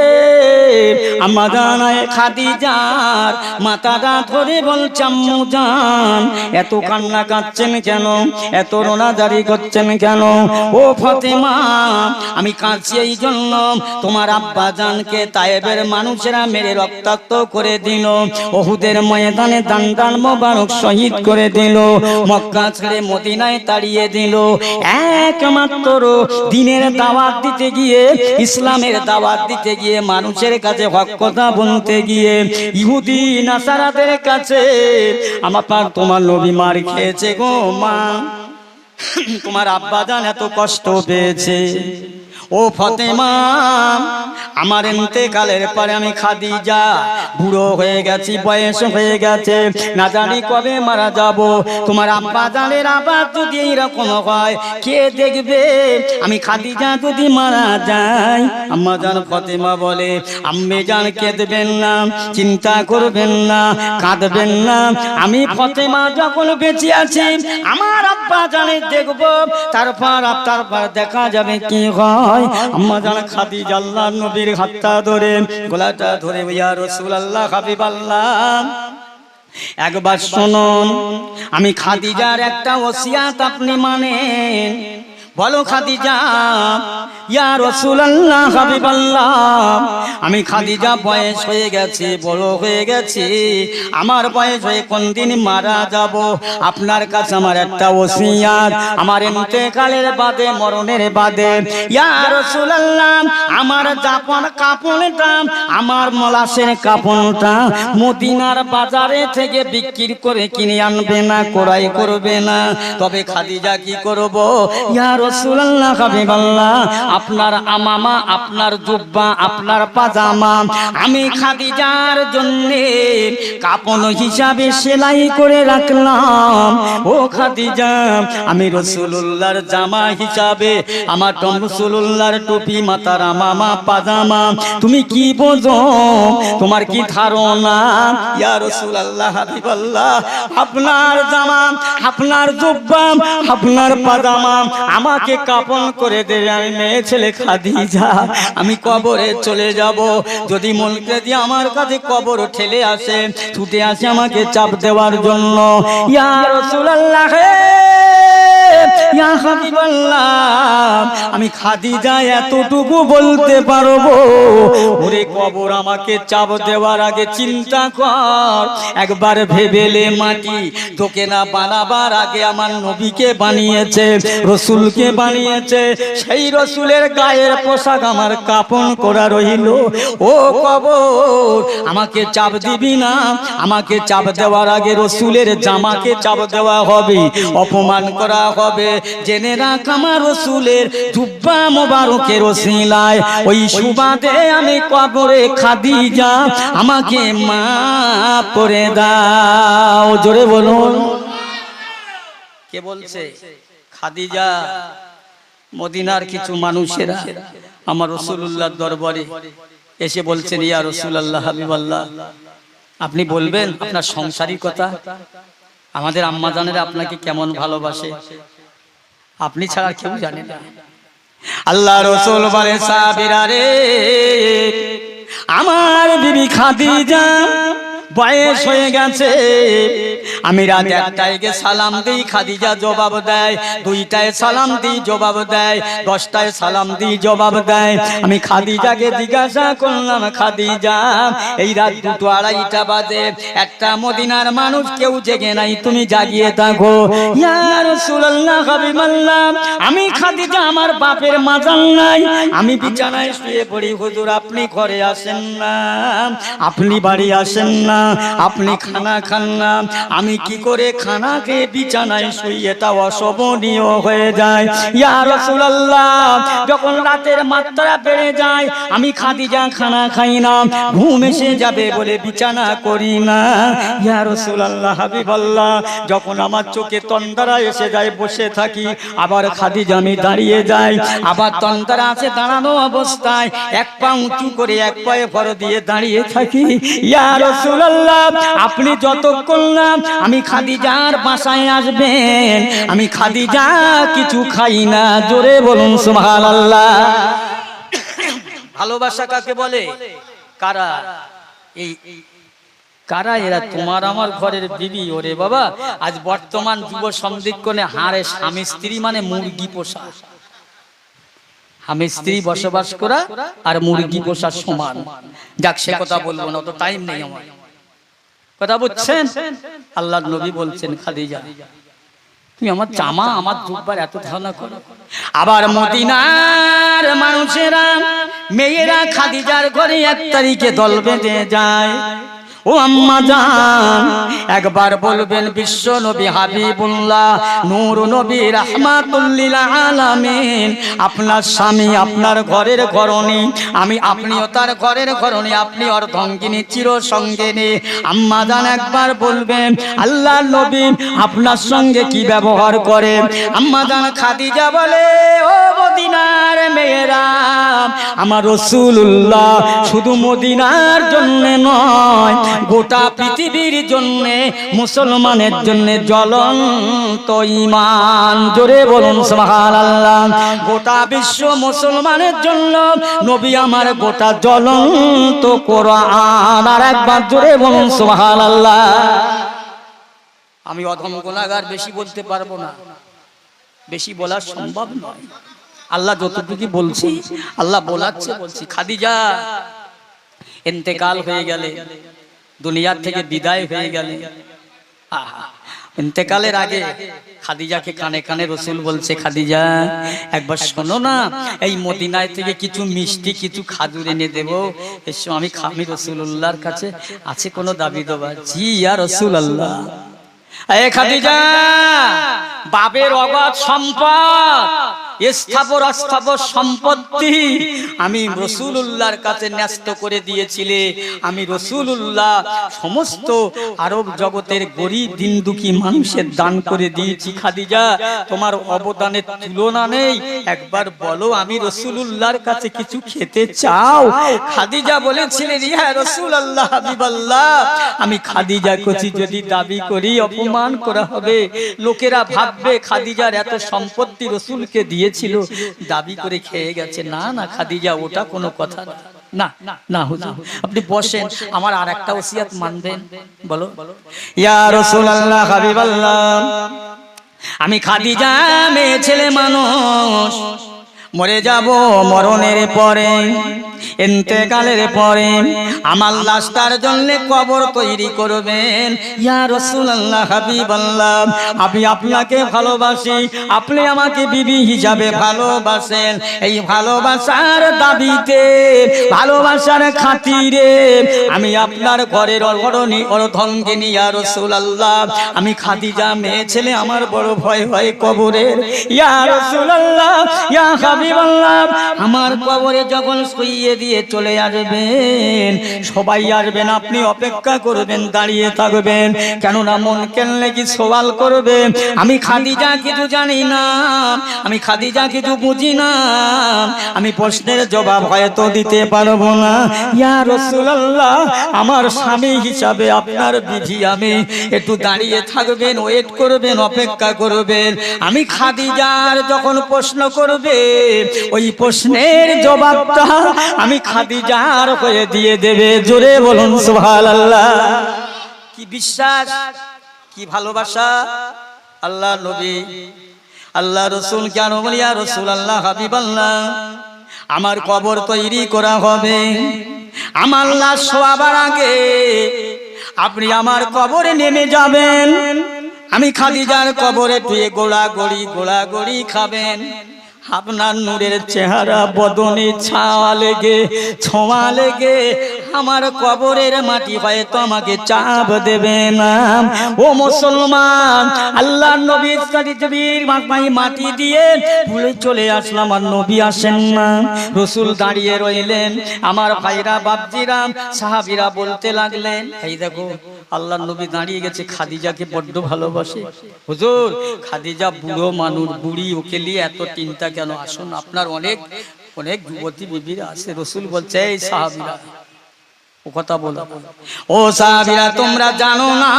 আম্মা জান খাদিজার মাথাটা ধরে বলছে, আম্মু জান এত কান্না কাঁদছেন কেন, এত রোনাজারি করছেন কেন? ও ফাতেমা, আমি কাঁদছি এই জন্য, তোমার আব্বা জানকে তায়েবের মানুষেরা মেরে রক্তাক্ত করে দিল, উহুদের ময়দানে দান মোবারক শহীদ করে দিল, মক্কা ছেড়ে মদিনায় তাড়িয়ে দিল। একমাত্র দ্বীনের দাওয়াত দিতে গিয়ে, ইসলামের দাওয়াত দিতে গিয়ে, মানুষের কাছে হক কথা বলতে গিয়ে ইহুদি নাসারাদের কাছে আমার তোমার নবী মার খেয়েছে গো মা, তোমার আব্বা জান এত কষ্ট পেয়েছে। ও ফাতেমা, আমার ইন্তেকালের পরে আমি খাদিজা বুড়ো হয়ে গেছি, বয়স হয়ে গেছে, না জানি কবে মারা যাব। তোমার আব্বা জানের আবার যদি এরকম হয় কে দেখবে? আমি খাদিজা যদি মারা যাই। আম্মা জান ফাতেমা বলে, আম্মে জান কেঁদবেন না, চিন্তা করবেন না, কাঁদবেন না। আমি ফাতেমা যখন বেঁচে আছি আমার আব্বা জানে দেখবো, তারপর দেখা যাবে কি হয়। আম্মা জান খাদিজা আল্লাহর নবীর হাতটা ধরে, গলাটা ধরে, ইয়া রাসূলুল্লাহ, হাবিবাল্লাহ, একবার শুনুন, আমি খাদিজার একটা ওসিয়াত আপনি মানেন। বলো খাদিজা। ইয়া রাসূলুল্লাহ, হাবিবাল্লাহ, আমি খাদিজা বয়স হয়ে গেছে, বড় হয়ে গেছে, আমার বয়স হয়ে কোন দিন মারা যাব। আপনার কাছে আমার একটা ওসিয়াত, আমার ইন্তেকালের বাদে, মরণের বাদে, ইয়া রাসূলুল্লাহ, আমার জাপন কাপড়টা, আমার মলাশের কাপড়টা মদিনার বাজারে থেকে বিক্রি করে কিনে আনবে না, ক্রয় করবে না। তবে খাদিজা কি করব? ইয়া রাসূলুল্লাহ, হাবিবাল্লাহ, আপনার আমামা, আপনার জুব্বা, আপনার পাজামা আমি খাদিজার জন্য কাপড় হিসাবে সেলাই করে রাখলাম। ও খাদিজা, আমি রাসূলুল্লাহর জামা হিসাবে, আমার রাসূলুল্লাহর টুপি, মাথার আমামা, পাজামা, তুমি কি বোঝো? তোমার কি ধারণা? ইয়া রাসূলুল্লাহ, হাবিবাল্লাহ, আপনার জামা, আপনার জুব্বা, আপনার পাজামা আমাকে কাপন করে দেবে। আমি মেয়ে ছেলে খাদিজা, আমি কবরে চলে যাব। যদি মনকে দিয়ে আমার কাছে কবর ঠেলে আসে, ছুটে আসে আমাকে চাপ দেওয়ার জন্য, ইয়া রাসূলুল্লাহ, ইয়া হাবিবাল্লাহ, আমি খাদিজা এতটুকু বলতে পারবো, ওরে কবর আমাকে চাপ দেওয়ার আগে চিন্তা কর, একবার ভেবেলে মাটি তোকে না বানাবার আগে আমার নবীকে বানিয়েছে, রসুলকে বানিয়েছে, সেই রসুলের গায়ের পোশাক আমার কাপন করা রইল। ও কবর, আমাকে চাপ দিবি না, আমাকে চাপ দেওয়ার আগে রসুলের জামাকে চাপ দেওয়া হবে, অপমান করা হবে। জেনে রাখ, আমার রসুলের জুব্বা মোবারকের ওসিলায় ওই সুবাদে আমি কবরে খাদিজা আমাকে মাফ করে দাও। জোরে বলুন। কে বলছে? খাদিজা। মদিনার কিছু মানুষেরা আমার রাসূলুল্লাহর দরবারে এসে বলছেন, ইয়া রাসূলুল্লাহ, হাবিবাল্লাহ, আপনি বলবেন আপনার সংসারী কথা, আমাদের আম্মা জানেরা আপনাকে কেমন ভালোবাসে, আপনি ছাড়া কেউ জানে না। আল্লাহ রাসূল বলে, সাহাবীরা রে, আমার বিবি খাদিজা বয়স হয়ে গেছে, আমি রাত 1টায় সালাম দিই, খাদিজা জবাব দেয়, 2টায় সালাম দিই, জবাব দেয়, 10টায় সালাম দিই, জবাব দেয়। আমি খাদিজাকে জিজ্ঞাসা করলাম, খাদিজা, এই রাত 2টো 2:30টা বাজে, একটা মদিনার মানুষ কেউ জেগে নাই, তুমি জাগিয়ে থাকো। ইয়া রাসূলুল্লাহ, হাবিবাল্লাহ, আমি খাদিজা আমার বাপের মাজার নাই, আমি বিছানায় শুয়ে পড়ি, হুজুর আপনি ঘরে আসেন না, আপনি বাড়ি আসেন না, আপনি খানা খান না। আমি কি করে খানা খেয়ে বিছানায় শুই? এটা অশোভনীয় হয়ে যায়। ইয়া রাসূলুল্লাহ, যখন রাতের মাত্রা বেড়ে যায় আমি খাদিজা খানা খাই না, ঘুম এসে যাবে বলে বিছানা করি না। ইয়া রাসূলুল্লাহ, হাবিবাল্লাহ, যখন আমার চোখে তন্দ্রা এসে যায় বসে থাকি, আবার খাদিজা আমি দাঁড়িয়ে যাই, আবার তন্দ্রা আছে দাঁড়ানো অবস্থায় এক পা উঁচু করে এক পায়ে ভর দিয়ে দাঁড়িয়ে থাকি। ইয়া রাসূলুল্লাহ, আপনি যতক্ষণ না আমি খাদিজার বাসায় আসবেন আমি খাদিজা কিছু খাই না। জোরে বলুন সুবহানাল্লাহ। ভালোবাসা কাকে বলে? কারা? এই কারা এরা? তোমার আমার ঘরের বিবি। ওরে বাবা, আজ বর্তমান যুব সন্ধিক্ষণে হারে স্বামী স্ত্রী মানে মুরগি পোষা, স্বামী স্ত্রী বসবাস করা আর মুরগি পোষা সমান। যাক, সে কথা বলবো না, অত টাইম নেই আমার। কথা বুঝছেন? আল্লাহর নবী বলছেন, খাদিজা তুমি আমার জামা, আমার জুব্বার এত ধারণা করো। আবার মদিনার মানুষেরা, মেয়েরা খাদিজার ঘরে 1 তারিখে দল বেঁধে যায়। ও আম্মা জান একবার বলবেন বিশ্ব নবী হাবিবুল্লাহ নূর নবী রাহমাতুল লিল আলামিন আপনার স্বামী আপনার ঘরের ঘরণী আমি আপনিও তার ঘরের ঘরণী আপনি অর্ধাঙ্গিনী চির সঙ্গিনী আম্মা জান একবার বলবেন আল্লাহর নবী আপনার সঙ্গে কি ব্যবহার করে আম্মা জান খাদিজা বলে ও মদিনার মেয়েরা আমার রাসূলুল্লাহ শুধু মদিনার জন্য নয় গোটা পৃথিবীর জন্য মুসলমানের জন্য জ্বলন্ত ঈমান জোরে বলুন সুবহানাল্লাহ গোটা বিশ্ব মুসলমানের জন্য নবী আমার গোটা জ্বলন্ত কোরআন আর একবার জোরে বলুন সুবহানাল্লাহ আমি অধম গুনাহগার বেশি বলতে পারবো না বেশি বলা সম্ভব নয় আল্লাহ যতটুকু বলছি আল্লাহ বলাচ্ছে বলছি খাদিজা ইন্তেকাল হয়ে গেলে দুনিয়া থেকে বিদায় হয়ে গেলে ইন্তেকালের আগে খাদিজাকে কানে কানে রাসূল বলছে খাদিজা একবার শোনো না এই মদিনায় থেকে কিছু মিষ্টি কিছু খাজুর এনে দেব এসো আমি রাসূলুল্লাহর কাছে আছে কোনো দাবি দেওয়া জি ইয়া রাসূলুল্লাহ এ খাদিজা বাবের অগাধ সম্পদ স্থাবর অস্থাবর সম্পত্তি আমি রাসূলুল্লাহর কাছে ন্যস্ত করে দিয়েছিলে আমি রাসূলুল্লাহ সমস্ত আরব জগতের গরীব দিন দুঃখী মানুষের দান করে দিয়েছি খাদিজা তোমার অবদানের তুলনা নেই একবার বলো আমি রাসূলুল্লাহর কাছে কিছু খেতে চাও খাদিজা বলেছিলেন ইয়া রাসূলুল্লাহ হাবিবাল্লাহ আমি খাদিজা কচি যদি দাবি করি অপমান করা হবে লোকেরা ভাববে খাদিজার এত সম্পত্তি রাসূলকে দিয়ে ছিল দাবি করে খেয়ে গেছে না না খাদিজা ওটা কোনো কথা না না হুজুর আপনি বসেন আমার আরেকটা ওসিয়াত মানবেন বলো ইয়া রাসূলুল্লাহ হাবিবাল্লাহ আমি খাদিজা মেয়ে ছেলে মানুষ মরে যাব মরণের পরে ইন্তেকালের পরে আমার লাশটার জন্য কবর তৈরি করবেন ইয়া রাসূলুল্লাহ হাবিবাল্লাহ আমি আপনাকে ভালোবাসি আপনি আমাকে বিবি হিসাবে ভালোবাসেন এই ভালোবাসার দাবিতে ভালোবাসার খাতিরে আমি আপনার ঘরের অরণী অর্ধাঙ্গিনী ইয়া রাসূলুল্লাহ আমি খাদিজা মেয়ে ছেলে আমার বড় ভয় হয় কবরের ইয়া রাসূলুল্লাহ ইয়া হাবিবাল্লাহ আমার কবরে যখন শুইয়ে দিয়ে চলে আসবেন সবাই আসবেন আপনি অপেক্ষা করবেন দাঁড়িয়ে থাকবেন কেননা মন কেনলে কি সওয়াল করবে আমি খাদিজা কিছু জানি না আমি খাদিজা কিছু বুঝি না আমি প্রশ্নের জবাব হয়তো দিতে পারবো না ইয়া রাসূলুল্লাহ আমার স্বামী হিসাবে আপনার বিধি আমি একটু দাঁড়িয়ে থাকবেন ওয়েট করবেন অপেক্ষা করবেন আমি খাদিজার যখন প্রশ্ন করবে ওই প্রশ্নের জবাবটা আমি খাদিজার হয়ে দিয়ে দেবে জোরে বলুন সুবহানাল্লাহ কি বিশ্বাস কি ভালোবাসা আল্লাহ নবী আল্লাহ রাসূল কেন বলি ইয়া রাসূলুল্লাহ হাবিবাল্লাহ আমার কবর তৈরি করা হবে আমার লাশ শোয়াবার আগে আপনি আমার কবরে নেমে যাবেন আমি খাদিজার কবরে ধুয়ে গোড়াগড়ি খাবেন আপনার নূরের চেহারা বদনে ছোঁয়া লেগে আমার কবরের মাটি হয়তো আমাকে চাপ দেবে না ও মুসলমান আল্লাহর নবীর শরীর মাটি দিয়ে ভুলে চলে আসলাম আর নবী আসেন না রাসূল দাঁড়িয়ে রইলেন আমার ভাইরা বাপজিরা সাহাবীরা বলতে লাগলেন এই দেখো আল্লাহর নবী দাঁড়িয়ে গেছে খাদিজাকে বড্ড ভালোবাসে হুজুর খাদিজা বুড়ো মানুষ বুড়ি ওকে নিয়ে এত চিন্তা কেন আসুন আপনার অনেক অনেক যুবতী বিবিরা আছে রাসূল বলছে এই সাহাবীরা ও কথা বলো ও সাহাবীরা তোমরা জানো না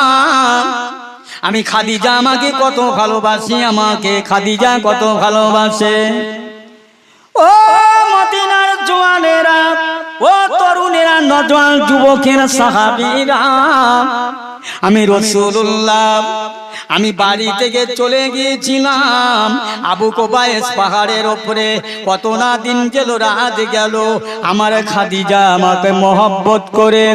আমি খাদিজা আমাকে কত ভালোবাসি আমাকে খাদিজা কত ভালোবাসে ও মদিনার জওয়ানেরা ও তরুণেরা নজওয়ান যুবকেরা সাহাবীরা আমি রাসূলুল্লাহ আমি বাড়ি থেকে চলে গিয়েছিলাম আবু কুবাইস পাহাড়ের উপরে, কত না দিন গেল, রাত গেল, আমার খাদিজা আমাকে মহব্বত করে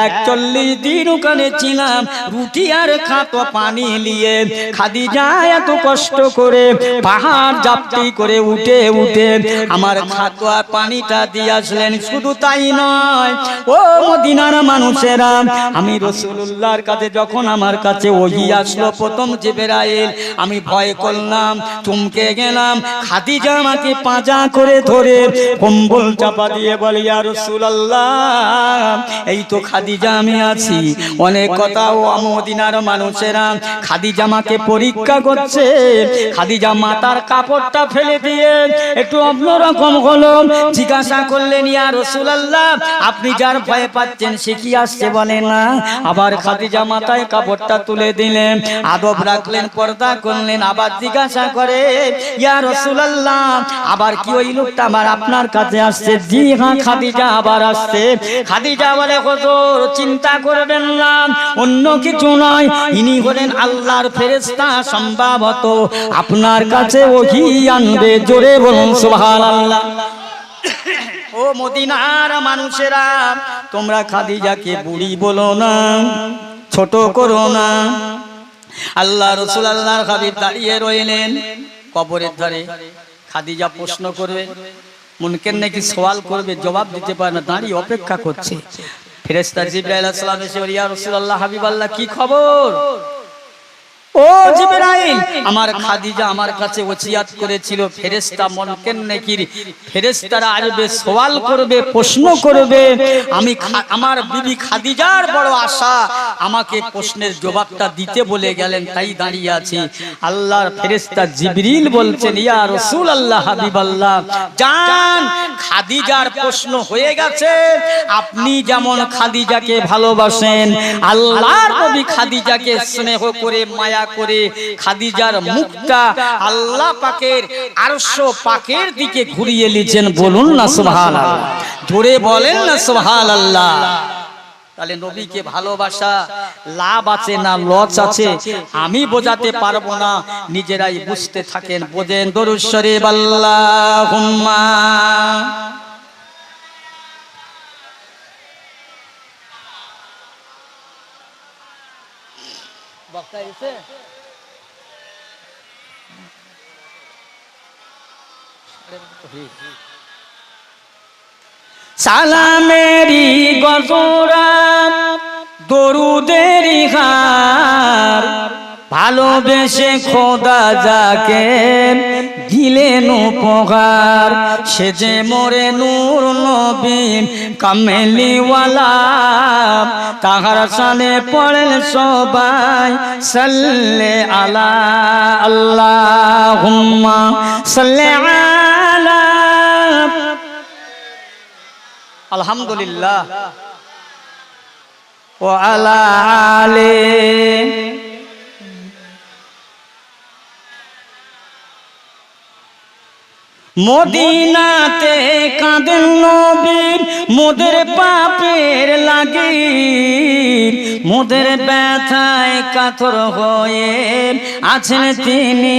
41 দিন ওখানে ছিলাম, রুটি আর খাতো পানি নিয়ে। খাদিজা এত কষ্ট করে পাহাড় জাপটি করে উঠে উঠে আমার খাতো আর পানিটা দিয়ে আসলেন। শুধু তাই নয়, ও মদিনার মানুষেরা, আমি রাসূলুল্লাহর কাছে যখন আমার কাছে ওহী আসলো প্রথম জিবরাইল, আমি ভয় করলাম, চমকে গেলাম। খাদিজা আমাকে পাঁজা করে ধরে কম্বল চাপা দিয়ে বলে, ইয়া রাসূলুল্লাহ, এই তো খাদিজা আমি আছি। অনেক কথা ও মদিনার মানুষেরা, খাদিজা আমাকে পরীক্ষা করছে। খাদিজা মাথার কাপড়টা ফেলে দিয়ে একটু অন্যরকম হলো, জিজ্ঞাসা করলেন, ইয়া রাসূলুল্লাহ, আপনি যার ভয় পাচ্ছেন সে কি আসছে বলেন না? আবার খাদিজা মাথায় কাপড়টা তুলে দিলেন, আদব রাখলেন, পর্দা করলেন, আবার জিজ্ঞাসা করে, ইয়া রাসূলুল্লাহ, আবার কি ওই লোকটা আবার আপনার কাছে আসছে? জি হ্যাঁ, খাদিজা আবার আসছে। খাদিজা বলে, হুজুর চিন্তা করবেন না, অন্য কিছু নয়, ইনি হলেন আল্লাহর ফেরেশতা, সম্ভবত আপনার কাছে ওহী আনবে। জোরে বলুন সুবহানাল্লাহ। ও মদিনার মানুষেরা, তোমরা খাদিজাকে বুড়ি বলো না, ছোট করো না। আল্লাহ রাসূল আল্লাহর হাবিব দাঁড়িয়ে রইলেন কবরের ধারে। খাদিজা প্রশ্ন করবে, মুনকার নাকি সওয়াল করবে, জবাব দিতে পারে না, দাঁড়িয়ে অপেক্ষা করছে। ফেরেশতা জিবরাইল আলাইহিস সালাম এসে বলে, ইয়া রাসূলুল্লাহ, হাবিবাল্লাহ, কি খবর? ও জিবরাইল, আমার খাদিজা আমার কাছে ওসিয়াত করেছিল, ফেরেশতা মুনকার নাকির ফেরেশতারা আসবে, সওয়াল করবে, প্রশ্ন করবে। আমি আমার বিবি খাদিজার বড় আশা, আমাকে প্রশ্নের জবাবটা দিতে বলে গেলেন, তাই দাঁড়িয়ে আছি। আল্লাহর ফেরেশতা জিবরিল বলছেন, ইয়া রাসূলুল্লাহ, হাবিবাল্লাহ, জান, খাদিজার প্রশ্ন হয়ে গেছে। আপনি যেমন খাদিজাকে ভালোবাসেন, আল্লাহর নবী খাদিজাকে স্নেহ করে মায়া করে খাদিজার মুখটা আল্লাহ পাকের আরশ পাকের দিকে ঘুরিয়ে নিয়েছেন। বলুন না সুবহানাল্লাহ, জোরে বলেন না সুবহানাল্লাহ। তাহলে নবীকে ভালোবাসা লাভ আছে না লস আছে আমি বোঝাতে পারবো না, নিজেরাই বুঝতে থাকেন, বোঝেন। দরুদ শরীফ আল্লাহুম্মা। বক্তা এসে সালামেরি গজরাত, দরুদেরি হার, ভালোবেসে খোদা যাকে দিলেন উপহার, সে যে মোরে নূর নবী কামেলিওয়ালা, তাহার সানে পড়েন সবাই সাল্লে আলা। আল্লাহুম্মা সাল্লি আলা। আলহামদুলিল্লাহ ওয়া আলা আলি। মদিনাতে কাঁদেন নবী মোদের পাপের লাগি, মোদের ব্যথায় কাতর হয়ে আছেন তিনি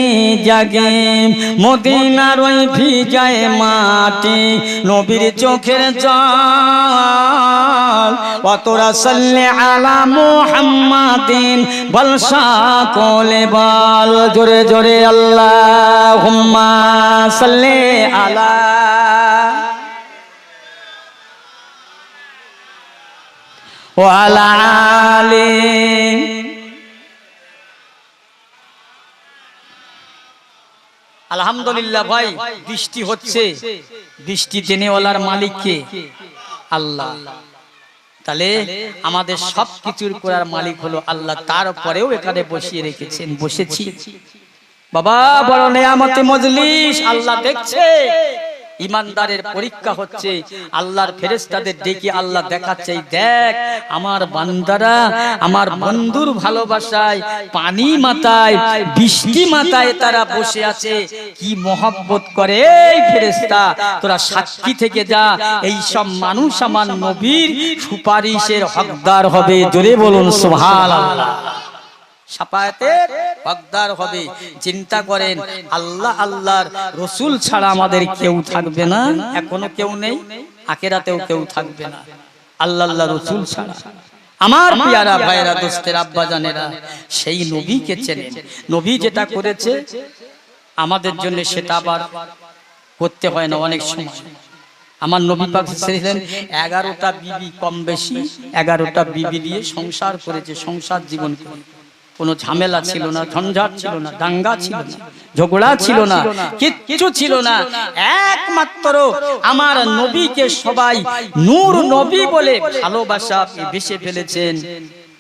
জাগে। মদিনার ওই ভিজায় মাটি নবীর চোখের জল, অতরা সাল্লি আলা মুহাম্মাদিন বল সকলে বল, জোরে জোরে আল্লাহুম্মা সাল্লি আলা। ওয়া আলা আলি। আলহামদুলিল্লাহ ভাই, বৃষ্টি হচ্ছে, বৃষ্টি দেনেওয়ালার মালিক কে? আল্লাহ। তাহলে আমাদের সব কিছুর করার মালিক হলো আল্লাহ, তারপরেও এখানে বসিয়ে রেখেছেন, বসেছি বাবা, বড় নেয়ামতে মজলিস। আল্লাহ দেখছে, ইমানদারের পরীক্ষা হচ্ছে। আল্লাহর ফেরেশতাদের ডেকে আল্লাহ দেখাচ্ছে, দেখ আমার বান্দারা আমার বন্ধুর ভালোবাসায় পানি মাথায় বৃষ্টি মাথায় তারা বসে আছে, কি মহব্বত করে। এই ফেরেশতা তোরা সাক্ষী থেকে যা, এই সব মানুষ আমার নবীর সুপারিশের হকদার হবে। জোরে বলুন সুবহানাল্লাহ। শাফায়াতের হকদার হবে। চিন্তা করেন, আল্লাহ আল্লাহর রসুল ছাড়া আমাদের কেউ থাকবে না, এখনো কেউ নেই, আখিরাতেও কেউ থাকবে না আল্লাহ আল্লাহ রসুল ছাড়া। আমার পিয়ারা ভাইরা, দোস্তের আব্বা জানেরা, সেই নবীকে চেনেন। নবী যেটা করেছে আমাদের জন্য সেটা আবার করতে হয় না অনেক সময়। আমার নবী পাক ছিলেন 11টা বিবি, কম বেশি 11টা বিবি দিয়ে সংসার করেছে, সংসার জীবন করে। কোনো ঝামেলা ছিল না, ঝঞ্ঝাট ছিল না, দাঙ্গা ছিল না, ঝগড়া ছিল না, কিচ্ছু ছিল না। একমাত্র আমার নবীকে সবাই নূর নবী বলে ভালোবাসা বেশে ফেলেছেন।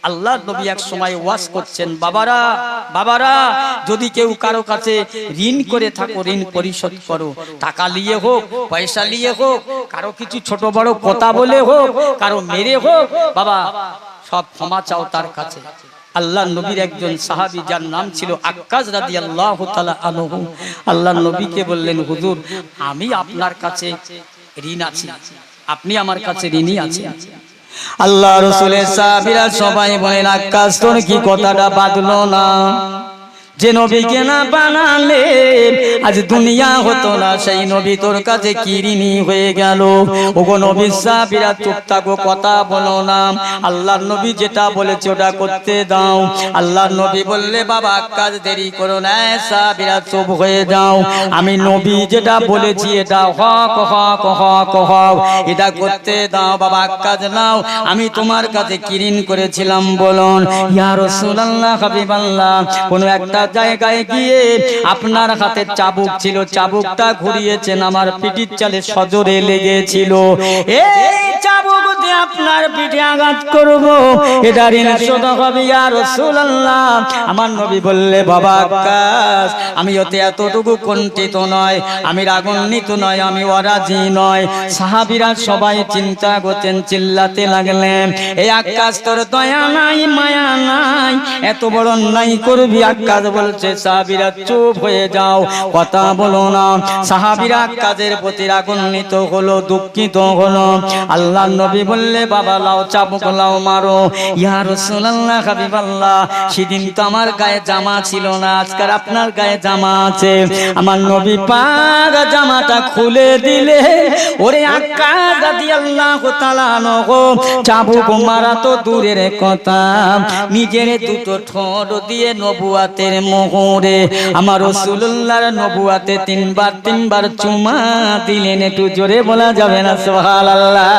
আল্লাহর নবী এক সময় ওয়াজ করছেন, বাবারা বাবারা, যদি কেউ কারো কাছে ঋণ করে থাকো, ঋণ পরিশোধ করো। টাকা নিয়ে হোক, পয়সা নিয়ে হোক, কারো কিছু ছোট বড় কথা বলে হোক, কারো মেরে হোক, বাবা সব ক্ষমা চাও তার কাছে। আল্লাহর নবীর একজন সাহাবী যার নাম ছিল আক্কাস রাদিয়াল্লাহু তাআলা আনহু, আল্লাহর নবীকে বললেন, হুজুর আমি আপনার কাছে ঋণ আছি, আপনি আমার কাছে ঋণী আছেন। আল্লাহ রাসূলের সাহাবীরা সবাই বলেন, আক্কাস তোর কি কথাটা বাদলো না? যে নবীকে না বানালে আজ দুনিয়া হতো না, সেই নবী তোর কাছে কি ঋণী হয়ে গেল? ওগো নবীর সাহাবীরা চুপ থাকো, কথা বলো না, আল্লাহর নবী যেটা বলেছে ওটা করতে দাও। আল্লাহর নবী বললে, বাবা আক্কাস দেরি করো না, সাহাবীরা চুপ হয়ে যাও, আমি নবী যেটা বলেছি এটা হক হক হক হক, এটা করতে দাও। বাবা আক্কাস নাও, আমি তোমার কাছে কি ঋণ করেছিলাম বলুন। ইয়া রাসূলুল্লাহ, হাবিবাল্লাহ, কোন একটা জায়গায় গিয়ে আপনার হাতে চাবুক ছিল, চাবুকটা ঘুরিয়েছেন, আমার পিঠির চালে সজোরে লেগেছিল, এই চাবুক দিয়ে আপনার পিঠে আঘাত করব, এটা ঋণ শোধ হবে ইয়া রাসূলুল্লাহ। আমার নবী বললে, বাবা আক্কাস আমি ওতে এতটুকু কুণ্ঠিত নয়, আমি রাগান্বিত নয়, আমি অরাজি নয়। সাহাবীরা সবাই চিন্তা করতেন, চিল্লাতে লাগলেন, এই আক্কাস তোর দয়া নাই মায়া নাই, এত বড় অন্যায় করবি? আক্কাস বলছে, সাহাবীরা চুপ হয়ে যাও, কথা বলো না। সাহাবীরা আক্কাসের প্রতি রাগান্বিত হলো, দুঃখিত হলো। আল্লাহর নবী বললে, বাবা লাও চাবুক লাও, মারো। ইয়া রাসূলুল্লাহ, হাবিবাল্লাহ, সেদিন তো আমার গায়ে জামা ছিল না, আজকাল আপনার গায়ে জামা আছে। আমার নবী পাক জামাটা খুলে দিলে, ওরে আক্কাস রাদিয়াল্লাহু তাআলা আনহু, চাবুক মারা তো দূরের কথা, নিজের দুটো ঠোঁট দিয়ে নবুয়াতের মোহরে আমার রাসূলুল্লাহর নবুয়াতে তিনবার চুমা দিলেন। একটু জোরে বলা যাবে না সুবহানাল্লাহ?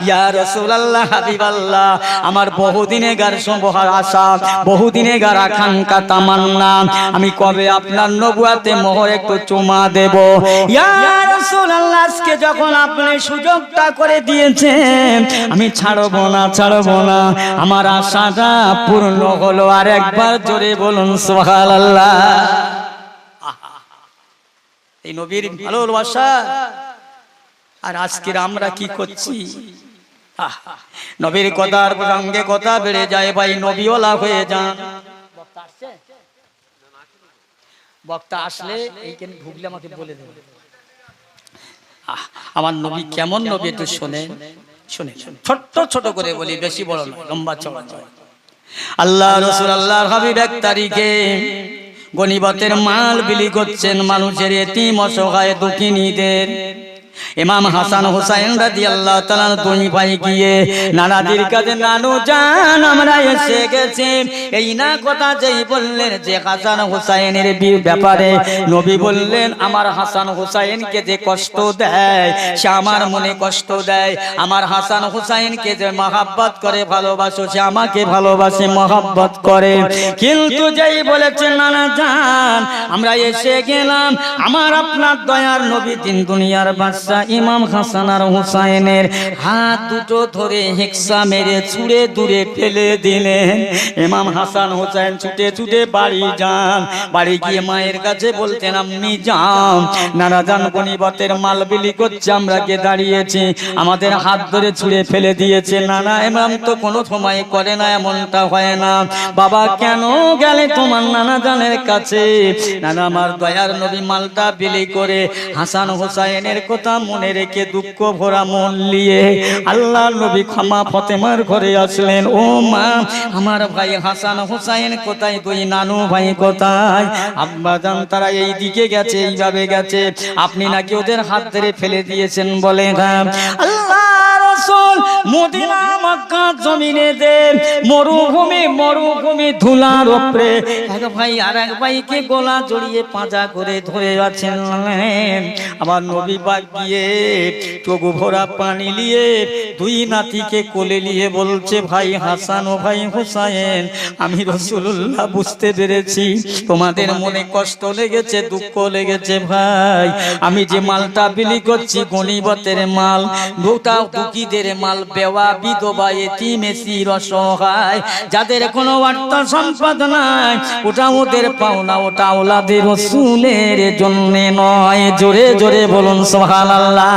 ইয়া রাসূলুল্লাহ, হাবিবাল্লাহ, আমার বহুদিনেগার সম্বহার আশা, বহুদিনেগার আকাঙ্ক্ষা, তামান্না, আমি কবে আপনার নবুয়াতে মোহর একটু চুমা দেব। ইয়া রাসূলুল্লাহ, আজকে যখন আপনি সুযোগটা করে দিয়েছেন, আমি ছাড়বো না, ছাড়বো না, আমার আশাটা পূর্ণ হলো। আর একবার জোরে বলুন সুবহানাল্লাহ। এই নবীর ভালোবাসা। আর আজকের আমরা কি করছি? নবীর কথার সঙ্গে কথা বেড়ে যায়, ভাই নবীওয়ালা হয়ে যান। বক্তা আসলে এইখানে ঢুকলে আমাকে বলে দেবে আমার নবী কেমন নবী, একটু শুনে শুনে ছোট্ট ছোট করে বলি, বেশি বড় নয়, লম্বা চওড়া নয়। আল্লাহ রাসূল আল্লাহর হাবিব এক তারিখে গনিমতের মাল বিলি করছেন মানুষের, এতিম অসহায় দুঃখিনীদের। ইমাম হাসান হুসাইন রাদিয়াল্লাহু তাআলা দুই ভাই গিয়ে নানাজির কাছে, নানু জান আমরা এসে গেছি। এই না কথা যেই বললেন যে হাসান হুসাইনের ব্যাপারে, নবী বললেন, আমার হাসান হুসাইনকে যে কষ্ট দেয় সে আমার মনে কষ্ট দেয়, আমার হাসান হুসাইনকে যে মহব্বত করে ভালোবাসো সে আমাকে ভালোবাসে মহব্বত করে। কিন্তু যেই বলেছেন নানা জান আমরা এসে গেলাম, আমার আপনার দয়ার নবী তিন দুনিয়ার বাদশা ইমাম হাসান আর হুসাইনের হাত দুটো ধরে হেক্সা মেরে ছুঁড়ে দূরে ফেলে দিলেন। ইমাম হাসান হুসাইন ছুটে ছুটে বাড়ি যান, বাড়ি গিয়ে মায়ের কাছে বলতেন, আম্মি যান, নানা জান গনিমতের মাল বিলি করছে, আমরা কে দাঁড়িয়েছি, আমাদের হাত ধরে ছুঁড়ে ফেলে দিয়েছে। নানা ইমাম তো কোনো সময় করে না, এমনটা হয় না। বাবা কেন গেলে তোমার নানা জানের কাছে? নানা আমার দয়ার নবী মালটা বিলি করে হাসান হুসাইনের কথা মনে রেখে দুঃখ ভরা মন নিয়ে আল্লাহ নবী খামা ফাতেমার ঘরে আসলেন। ও মা, আমার ভাই হাসান হুসাইন কোথায়? তুই নানু ভাই কোথায়? আব্বা জান তারা এই দিকে গেছে, এইভাবে গেছে, আপনি নাকি ওদের হাত ধরে ফেলে দিয়েছেন বলে। আল্লাহ রাসূল মদিনা মক্কা জমিনে দে মরুভূমি ধুলার উপরে এক ভাই আর এক ভাইকে গলা জড়িয়ে পাঁজা করে ধরে আছেন। আমার নবী পাক গিয়ে চোখ ভরা পানি নিয়ে দুই নাতিকে কোলে নিয়ে বলছে, ভাই হাসান ও ভাই হুসাইন, আমি রাসূলুল্লাহ বুঝতে পেরেছি তোমাদের মনে কষ্ট লেগেছে, দুঃখ লেগেছে। ভাই, আমি যে মালটা বিলি করছি গনিবতের মাল, গোটা দুঃখীদের মাল, বেওয়া বিধবা এতিম এসির অসহায় যাদের কোনো অর্থ সম্পদ নাই, ওটা ওদের পাওনা, ওটা আওলাদে রাসূলের জন্য নয়। জোরে জোরে বলুন সুবহানাল্লাহ।